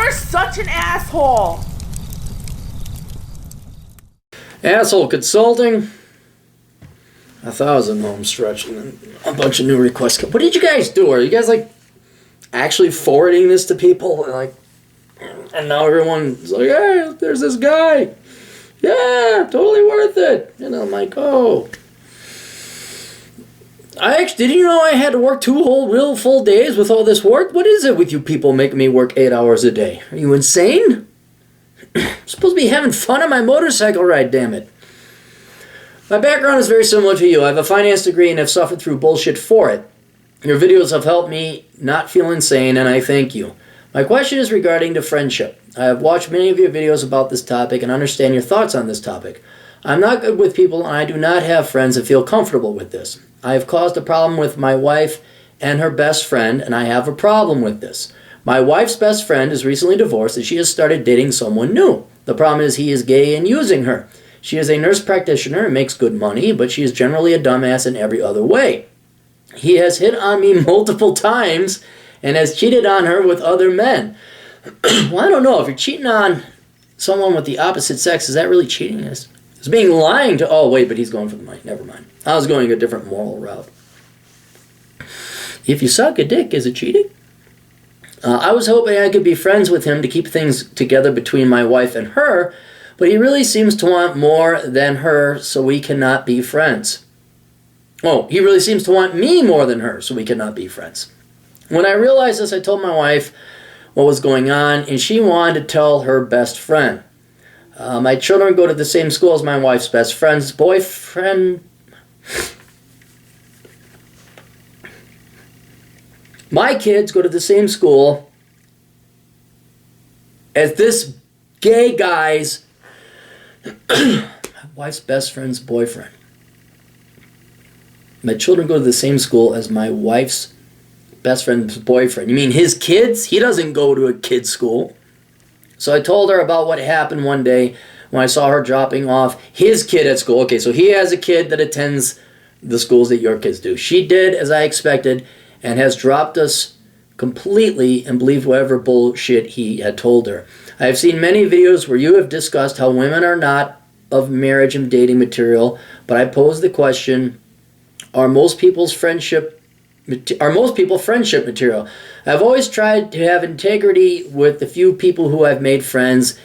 You're such an asshole. Asshole Consulting. I thought I was in the home stretch and then a bunch of new requests. What did you guys do? Are you guys like actually forwarding this to people? And now everyone's like, hey, there's this guy. Yeah, totally worth it. And I'm like, oh. Did you know I had to work 2 whole real full days with all this work? What is it with you people making me work 8 hours a day? Are you insane? I'm supposed to be having fun on my motorcycle ride, damn it. My background is very similar to you. I have a finance degree and have suffered through bullshit for it. Your videos have helped me not feel insane, and I thank you. My question is regarding to friendship. I have watched many of your videos about this topic and understand your thoughts on this topic. I'm not good with people, and I do not have friends that feel comfortable with this. I have caused a problem with my wife and her best friend, and I have a problem with this. My wife's best friend is recently divorced, and she has started dating someone new. The problem is he is gay and using her. She is a nurse practitioner and makes good money, but she is generally a dumbass in every other way. He has hit on me multiple times and has cheated on her with other men. Well, I don't know. If you're cheating on someone with the opposite sex, is that really cheating? It's being lying to... Oh, wait, but he's going for the money. Never mind. I was going a different moral route. If you suck a dick, is it cheating? I was hoping I could be friends with him to keep things together between my wife and her, but he really seems to want more than her, so we cannot be friends. Oh, he really seems to want me more than her, so we cannot be friends. When I realized this, I told my wife what was going on, and she wanted to tell her best friend. My children go to the same school as my wife's best friend's boyfriend. My kids go to the same school as this gay guy's my wife's best friend's boyfriend. My children go to the same school as my wife's best friend's boyfriend. You mean his kids? He doesn't go to a kid's school. So I told her about what happened one day when I saw her dropping off his kid at school. Okay, so he has a kid that attends the schools that your kids do. She did as I expected and has dropped us completely and believed whatever bullshit he had told her. I have seen many videos where you have discussed how women are not of marriage and dating material, but I pose the question, are most people friendship material? I've always tried to have integrity with the few people who I've made friends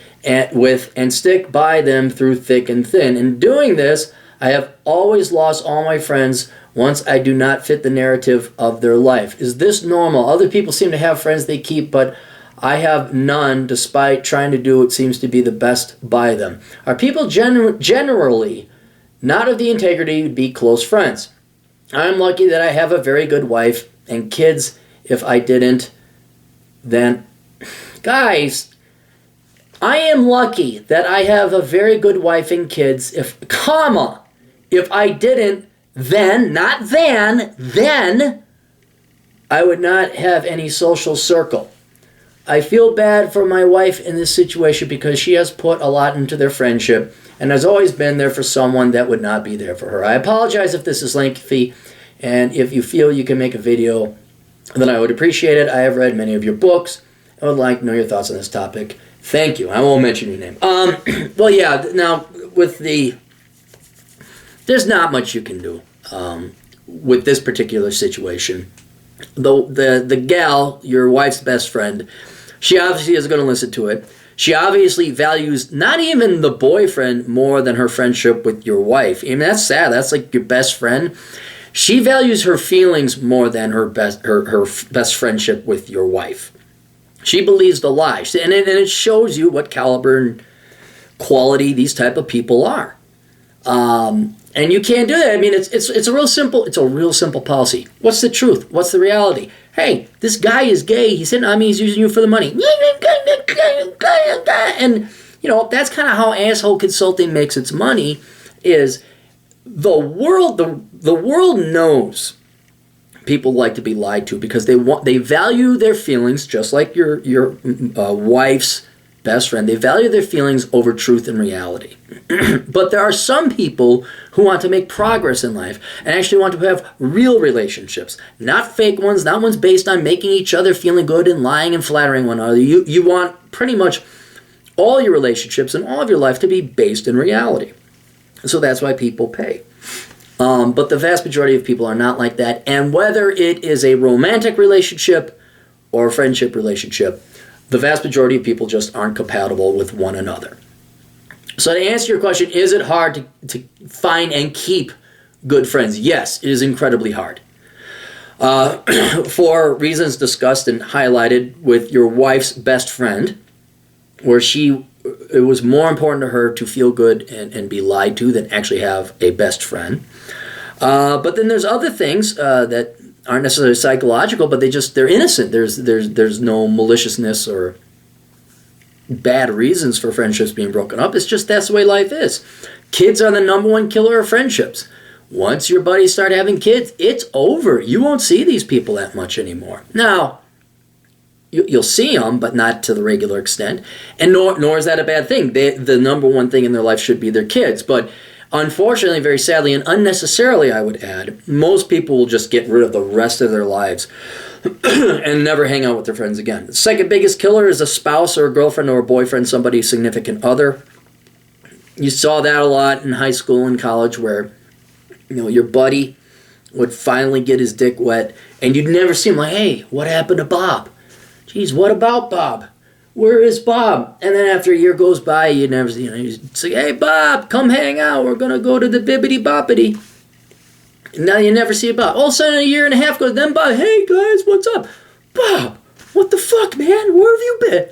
with and stick by them through thick and thin. In doing this, I have always lost all my friends once I do not fit the narrative of their life. Is this normal? Other people seem to have friends they keep, but I have none despite trying to do what seems to be the best by them. Are people generally not of the integrity to be close friends? I'm lucky that I have a very good wife and kids. If I didn't, then... Guys, I am lucky that I have a very good wife and kids. If I didn't, then I would not have any social circle. I feel bad for my wife in this situation because she has put a lot into their friendship and has always been there for someone that would not be there for her. I apologize if this is lengthy, and if you feel you can make a video, then I would appreciate it. I have read many of your books. I would like to know your thoughts on this topic. Thank you. I won't mention your name. Well, yeah, now, there's not much you can do with this particular situation. The gal, your wife's best friend, she obviously is going to listen to it. She obviously values not even the boyfriend more than her friendship with your wife. I mean, that's sad. That's like your best friend. She values her feelings more than her best friendship with your wife. She believes the lie. And it shows you what caliber and quality these type of people are. And you can't do that. I mean, it's a real simple policy. What's the truth? What's the reality? Hey, this guy is gay. He's hitting on me. He's using you for the money. And, that's kind of how Asshole Consulting makes its money, is the world knows people like to be lied to because they value their feelings just like your wife's best friend. They value their feelings over truth and reality. But there are some people who want to make progress in life and actually want to have real relationships, not fake ones, not ones based on making each other feeling good and lying and flattering one another. You want pretty much all your relationships and all of your life to be based in reality. So that's why people pay. But the vast majority of people are not like that. And whether it is a romantic relationship or a friendship relationship, the vast majority of people just aren't compatible with one another. So to answer your question, is it hard to find and keep good friends? Yes, it is incredibly hard. For reasons discussed and highlighted with your wife's best friend, where it was more important to her to feel good and be lied to than actually have a best friend. But then there's other things that aren't necessarily psychological, but they're innocent. There's no maliciousness or bad reasons for friendships being broken up. It's just that's the way life is. Kids are the number one killer of friendships. Once your buddies start having kids, it's over. You won't see these people that much anymore. Now, you'll see them, but not to the regular extent. And nor is that a bad thing. The number one thing in their life should be their kids. But unfortunately, very sadly, and unnecessarily, I would add, most people will just get rid of the rest of their lives and never hang out with their friends again. The second biggest killer is a spouse or a girlfriend or a boyfriend, somebody's significant other. You saw that a lot in high school and college where, your buddy would finally get his dick wet and you'd never see him like, hey, what happened to Bob? Geez, what about Bob? Where is Bob? And then after a year goes by, you never see, you say, hey, Bob, come hang out. We're going to go to the bibbity boppity. And now you never see Bob. All of a sudden, a year and a half goes, then Bob, hey, guys, what's up? Bob, what the fuck, man? Where have you been?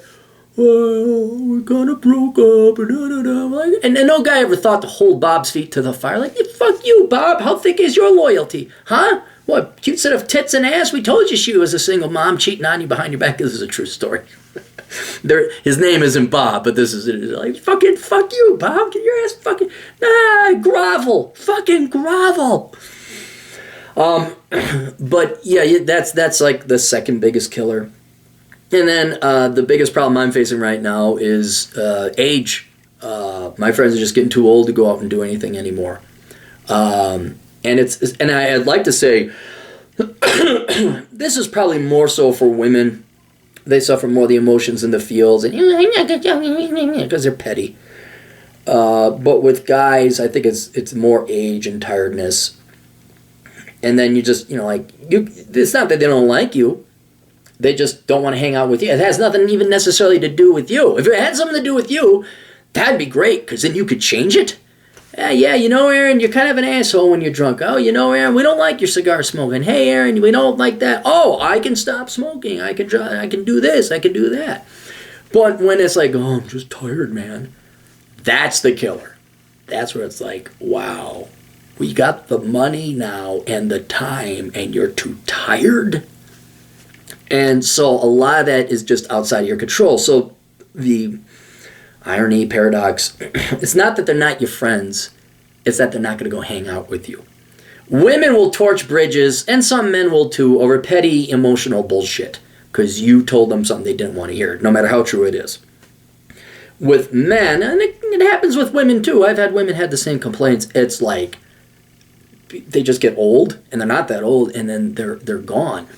Well, we kind of broke up. And no guy ever thought to hold Bob's feet to the fire. Like, fuck you, Bob. How thick is your loyalty? Huh? What, cute set of tits and ass? We told you she was a single mom cheating on you behind your back. This is a true story. His name isn't Bob, but this is like, fucking fuck you, Bob. Get your ass fucking, grovel. Fucking grovel. But yeah, that's like the second biggest killer. And then the biggest problem I'm facing right now is age. My friends are just getting too old to go out and do anything anymore. And I'd like to say this is probably more so for women. They suffer more of the emotions in the feels and because they're petty. But with guys, I think it's more age and tiredness. And then you just, it's not that they don't like you. They just don't want to hang out with you. It has nothing even necessarily to do with you. If it had something to do with you, that'd be great, because then you could change it. Yeah, Aaron, you're kind of an asshole when you're drunk. Oh, Aaron, we don't like your cigar smoking. Hey, Aaron, we don't like that. Oh, I can stop smoking. I can do this. I can do that. But when it's like, oh, I'm just tired, man, that's the killer. That's where it's like, wow, we got the money now and the time, and you're too tired. And so a lot of that is just outside of your control. So the irony, paradox, it's not that they're not your friends, it's that they're not going to go hang out with you. Women will torch bridges, and some men will too, over petty emotional bullshit, because you told them something they didn't want to hear, no matter how true it is. With men, and it happens with women too, I've had women had the same complaints, it's like, they just get old, and they're not that old, and then they're gone.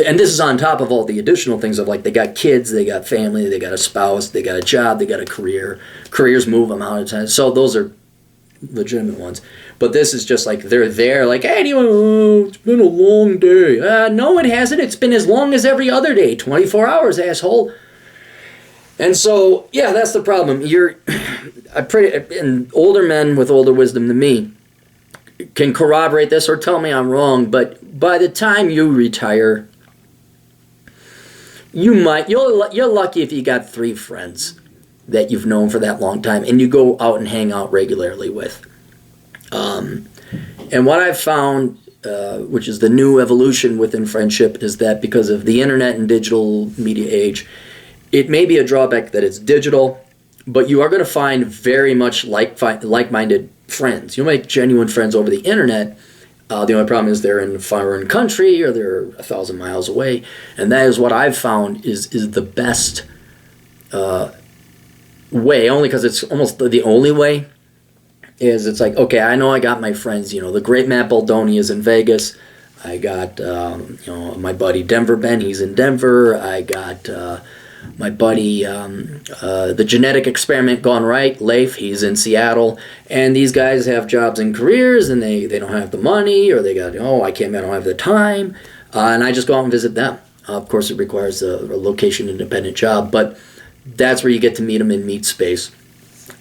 And this is on top of all the additional things of, like, they got kids, they got family, they got a spouse, they got a job, they got a career. Careers move them out of time. So those are legitimate ones. But this is just like, they're there, like, hey, it's been a long day. No, it hasn't. It's been as long as every other day. 24 hours, asshole. And so, yeah, that's the problem. And older men with older wisdom than me can corroborate this or tell me I'm wrong, but by the time you retire, you're lucky if you got 3 friends that you've known for that long time and you go out and hang out regularly with. And what I've found, which is the new evolution within friendship, is that because of the internet and digital media age, it may be a drawback that it's digital, but you are going to find very much like-minded friends. You'll make genuine friends over the internet. The only problem is they're in a foreign country or they're 1,000 miles away. And that is what I've found is the best way, only because it's almost the only way, is it's like, okay, I know I got my friends, the great Matt Baldoni is in Vegas. I got, my buddy Denver Ben, he's in Denver. I got my buddy, the genetic experiment gone right, Leif, he's in Seattle. And these guys have jobs and careers, and they don't have the money, or they got, I don't have the time. And I just go out and visit them. Of course, it requires a location-independent job, but that's where you get to meet them in meet space.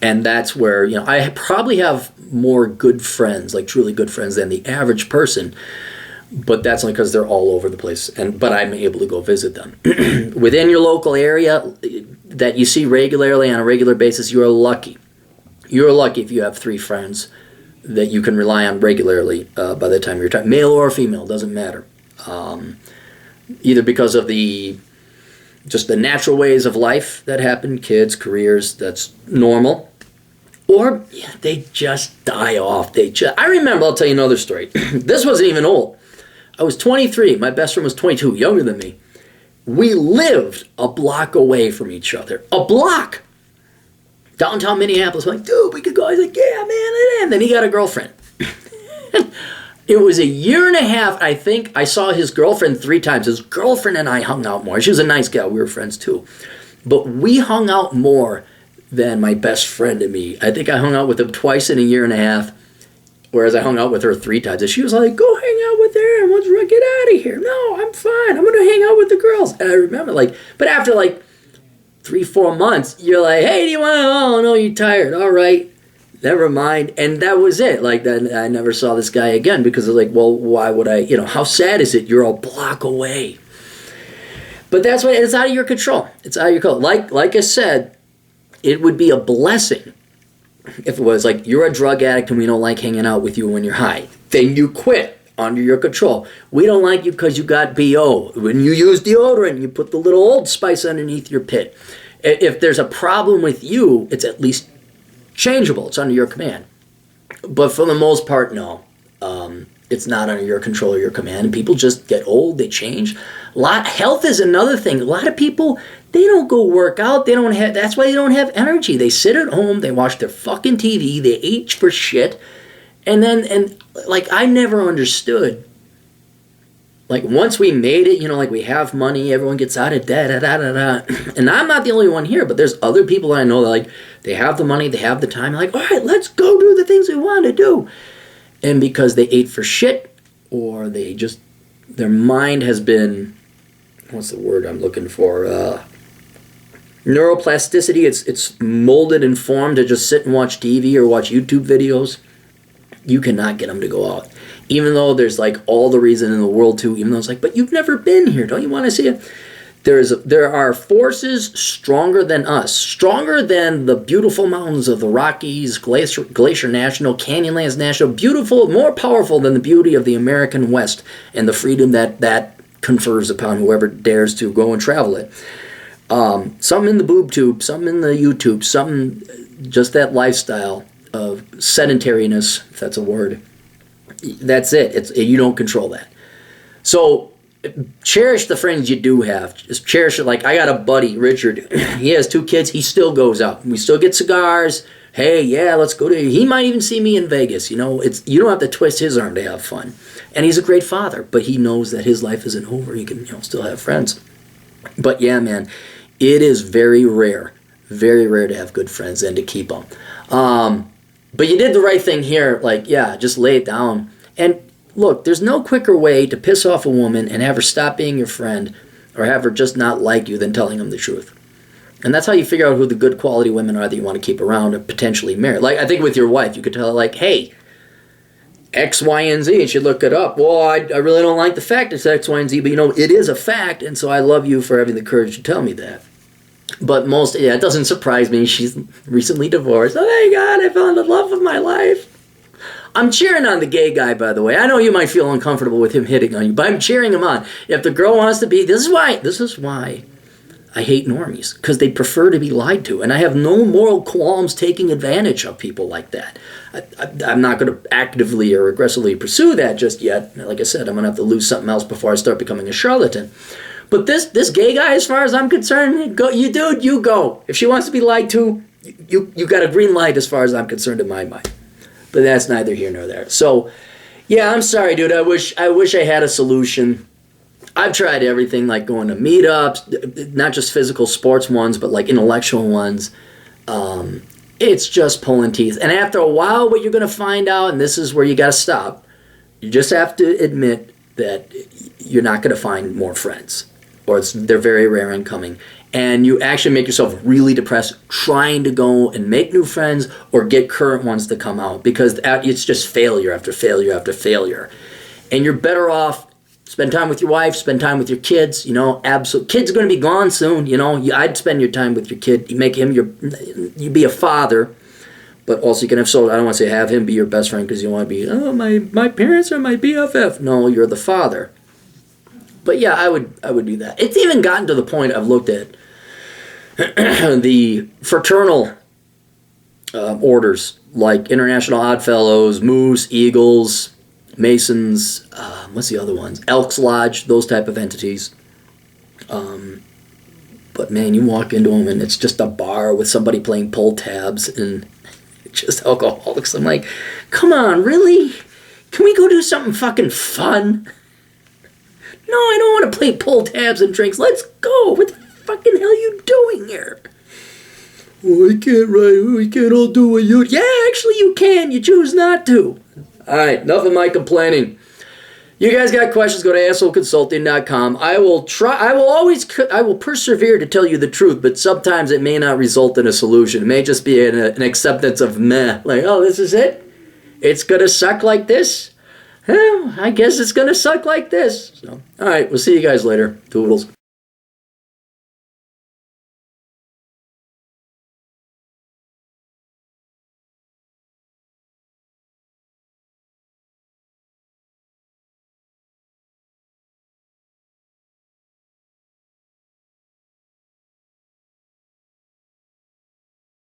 And that's where, I probably have more good friends, like truly good friends, than the average person. But that's only because they're all over the place. But I'm able to go visit them. Within your local area that you see regularly on a regular basis, you are lucky. You're lucky if you have 3 friends that you can rely on regularly by the time you're retired. Male or female, doesn't matter. Either because of just the natural ways of life that happen, kids, careers, that's normal. Or they just die off. I remember, I'll tell you another story. This wasn't even old. I was 23. My best friend was 22, younger than me. We lived a block away from each other. A block! Downtown Minneapolis. I'm like, dude, we could go. He's like, yeah, man. And then he got a girlfriend. It was a year and a half, I think. I saw his girlfriend 3 times. His girlfriend and I hung out more. She was a nice gal. We were friends, too. But we hung out more than my best friend and me. I think I hung out with him twice in a year and a half, whereas I hung out with her 3 times. And she was like, go hang out with her and let's get out of here. No, I'm fine. I'm going to hang out with the girls. And I remember, but after 3-4 months, you're like, hey, do you want to, oh, no, you're tired. All right. Never mind. And that was it. Then I never saw this guy again because it's well, why would I, how sad is it? You're a block away. But that's why it's out of your control. It's out of your control. Like I said, it would be a blessing if it was you're a drug addict and we don't like hanging out with you when you're high. Then you quit. Under your control. We don't like you because you got BO. When you use deodorant, you put the little Old Spice underneath your pit. If there's a problem with you, it's at least changeable. It's under your command. But for the most part, no. It's not under your control or your command. And people just get old. They change. Health is another thing. A lot of people, they don't go work out. That's why they don't have energy. They sit at home. They watch their fucking TV. They age for shit. And I never understood. Once we made it, we have money, everyone gets out of debt, And I'm not the only one here, but there's other people that I know that, they have the money, they have the time. All right, let's go do the things we want to do. And because they ate for shit, or their mind has been, what's the word I'm looking for? Neuroplasticity. It's molded and formed to just sit and watch TV or watch YouTube videos. You cannot get them to go out. Even though there's all the reason in the world to, even though it's but you've never been here. Don't you want to see it? There are forces stronger than us, stronger than the beautiful mountains of the Rockies, Glacier National, Canyonlands National, beautiful, more powerful than the beauty of the American West and the freedom that confers upon whoever dares to go and travel it. Some in the boob tube, some in the YouTube, some just that lifestyle of sedentariness, if that's a word. That's it. You don't control that. So cherish the friends you do have. Just cherish it. I got a buddy, Richard. He has 2 kids. He still goes out. We still get cigars. Hey, yeah, let's go to. He might even see me in Vegas. You don't have to twist his arm to have fun. And he's a great father, but he knows that his life isn't over. He can still have friends. But yeah, man, it is very rare to have good friends and to keep them. But you did the right thing here. Just lay it down. And look, there's no quicker way to piss off a woman and have her stop being your friend or have her just not like you than telling them the truth. And that's how you figure out who the good quality women are that you want to keep around and potentially marry. I think with your wife, you could tell her, hey, X, Y, and Z, and she'd look it up. Well, I really don't like the fact it's X, Y, and Z, but it is a fact, and so I love you for having the courage to tell me that. But it doesn't surprise me. She's recently divorced. Oh, thank God, I found the love of my life. I'm cheering on the gay guy, by the way. I know you might feel uncomfortable with him hitting on you, but I'm cheering him on. If the girl wants to be, this is why I hate normies, because they prefer to be lied to. And I have no moral qualms taking advantage of people like that. I'm not going to actively or aggressively pursue that just yet. Like I said, I'm going to have to lose something else before I start becoming a charlatan. But this gay guy, as far as I'm concerned, you go. If she wants to be lied to, you got a green light as far as I'm concerned in my mind. But that's neither here nor there. So, yeah, I'm sorry, dude. I wish I had a solution. I've tried everything, like going to meetups, not just physical sports ones, but like intellectual ones. It's just pulling teeth. And after a while, what you're going to find out, and this is where you got to stop, you just have to admit that you're not going to find more friends. Or they're very rare and coming. And you actually make yourself really depressed trying to go and make new friends or get current ones to come out. Because it's just failure after failure after failure. And you're better off spend time with your wife, spend time with your kids, kids are going to be gone soon, I'd spend your time with your kid, you make him you be a father, but also you can I don't want to say have him be your best friend because you want to be, my parents are my BFF. No, you're the father. But yeah, I would do that. It's even gotten to the point I've looked at the fraternal orders, like International Oddfellows, Moose, Eagles, Masons, what's the other ones? Elks Lodge, those type of entities. But man, you walk into them and it's just a bar with somebody playing pull tabs and just alcoholics. I'm like, come on, really? Can we go do something fucking fun? No, I don't want to play pull tabs and drinks. Let's go. What the fucking hell are you doing here? Oh, I can't, right? We can't all do what you... Yeah, actually you can. You choose not to. All right, enough of my complaining. You guys got questions, go to assholeconsulting.com. I will persevere to tell you the truth, but sometimes it may not result in a solution. It may just be an acceptance of meh. Like, oh, this is it? It's going to suck like this? Well, I guess it's going to suck like this. So, all right, we'll see you guys later. Toodles.